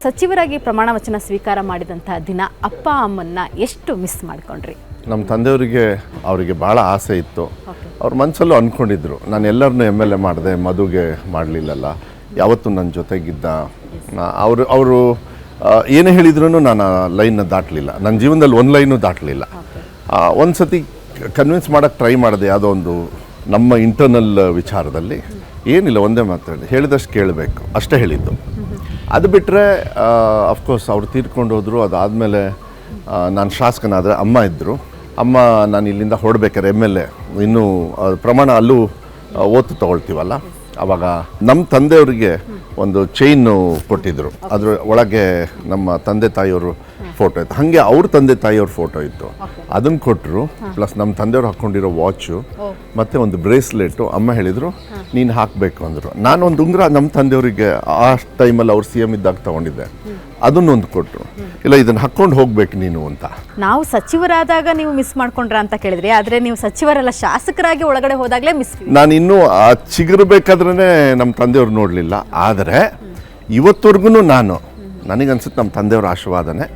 ಸಚಿವರಾಗಿ ಪ್ರಮಾಣ ವಚನ ಸ್ವೀಕಾರ ಮಾಡಿದಂತಹ ದಿನ ಅಪ್ಪ ಅಮ್ಮನ್ನ ಎಷ್ಟು ಮಿಸ್ ಮಾಡ್ಕೊಂಡ್ರಿ? ನಮ್ಮ ತಂದೆಯವರಿಗೆ ಅವರಿಗೆ ಭಾಳ ಆಸೆ ಇತ್ತು. ಅವ್ರ ಮನಸ್ಸಲ್ಲೂ ಅಂದ್ಕೊಂಡಿದ್ರು, ನಾನು ಎಲ್ಲರನ್ನೂ MLA ಮಾಡಿದೆ, ಮದುವೆ ಮಾಡಲಿಲ್ಲಲ್ಲ, ಯಾವತ್ತೂ ನನ್ನ ಜೊತೆಗಿದ್ದ. ಅವರು ಏನೇ ಹೇಳಿದ್ರು ನಾನು ಲೈನ್ನ ದಾಟಲಿಲ್ಲ, ನನ್ನ ಜೀವನದಲ್ಲಿ ಒಂದು ಲೈನು ದಾಟಲಿಲ್ಲ. ಒಂದು ಸತಿ ಕನ್ವಿನ್ಸ್ ಮಾಡೋಕ್ಕೆ ಟ್ರೈ ಮಾಡಿದೆ, ಯಾವುದೋ ಒಂದು ನಮ್ಮ ಇಂಟರ್ನಲ್ ವಿಚಾರದಲ್ಲಿ. ಏನಿಲ್ಲ, ಒಂದೇ ಮಾತಾಡಿ, ಹೇಳಿದಷ್ಟು ಕೇಳಬೇಕು ಅಷ್ಟೇ ಹೇಳಿದ್ದು. ಅದು ಬಿಟ್ಟರೆ ಅಫ್ಕೋರ್ಸ್ ಅವ್ರು ತೀರ್ಕೊಂಡು ಹೋದರು. ಅದಾದಮೇಲೆ ನಾನು ಶಾಸಕನಾದರೆ ಅಮ್ಮ ಇದ್ದರು. ಅಮ್ಮ ನಾನು ಇಲ್ಲಿಂದ ಹೊರಡ್ಬೇಕಾದ್ರೆ MLA ಇನ್ನೂ ಪ್ರಮಾಣ ಅಲ್ಲೂ ಓತು ತೊಗೊಳ್ತೀವಲ್ಲ, ಆವಾಗ ನಮ್ಮ ತಂದೆಯವರಿಗೆ ಒಂದು ಚೈನು ಕೊಟ್ಟಿದ್ದರು. ಅದ್ರ ಒಳಗೆ ನಮ್ಮ ತಂದೆ ತಾಯಿಯವರು ಫೋಟೋ ಇತ್ತು, ಹಾಗೆ ಅವ್ರ ತಂದೆ ತಾಯಿಯವ್ರ ಫೋಟೋ ಇತ್ತು. ಅದನ್ನು ಕೊಟ್ಟರು. ಪ್ಲಸ್ ನಮ್ಮ ತಂದೆಯವ್ರು ಹಾಕ್ಕೊಂಡಿರೋ ವಾಚು ಮತ್ತು ಒಂದು ಬ್ರೇಸ್ಲೆಟು ಅಮ್ಮ ಹೇಳಿದರು ನೀನು ಹಾಕಬೇಕು ಅಂದರು. ನಾನೊಂದು ಉಂಗುರ ನಮ್ಮ ತಂದೆಯವರಿಗೆ ಆ ಟೈಮಲ್ಲಿ ಅವ್ರು CM ಇದ್ದಾಗ ತೊಗೊಂಡಿದ್ದೆ, ಅದನ್ನೊಂದು ಕೊಟ್ಟರು. ಇಲ್ಲ, ಇದನ್ನು ಹಾಕ್ಕೊಂಡು ಹೋಗ್ಬೇಕು ನೀನು ಅಂತ. ನಾವು ಸಚಿವರಾದಾಗ ನೀವು ಮಿಸ್ ಮಾಡ್ಕೊಂಡ್ರ ಅಂತ ಕೇಳಿದ್ರಿ, ಆದರೆ ನೀವು ಸಚಿವರೆಲ್ಲ ಶಾಸಕರಾಗಿ ಒಳಗಡೆ ಹೋದಾಗಲೇ ಮಿಸ್. ನಾನು ಇನ್ನೂ ಚಿಗುರಬೇಕಾದ್ರೇ ನಮ್ಮ ತಂದೆಯವ್ರು ನೋಡಲಿಲ್ಲ. ಆದರೆ ಇವತ್ತವರೆಗೂ ನನಗನ್ಸುತ್ತೆ ನಮ್ಮ ತಂದೆಯವ್ರ ಆಶೀರ್ವಾದನೇ.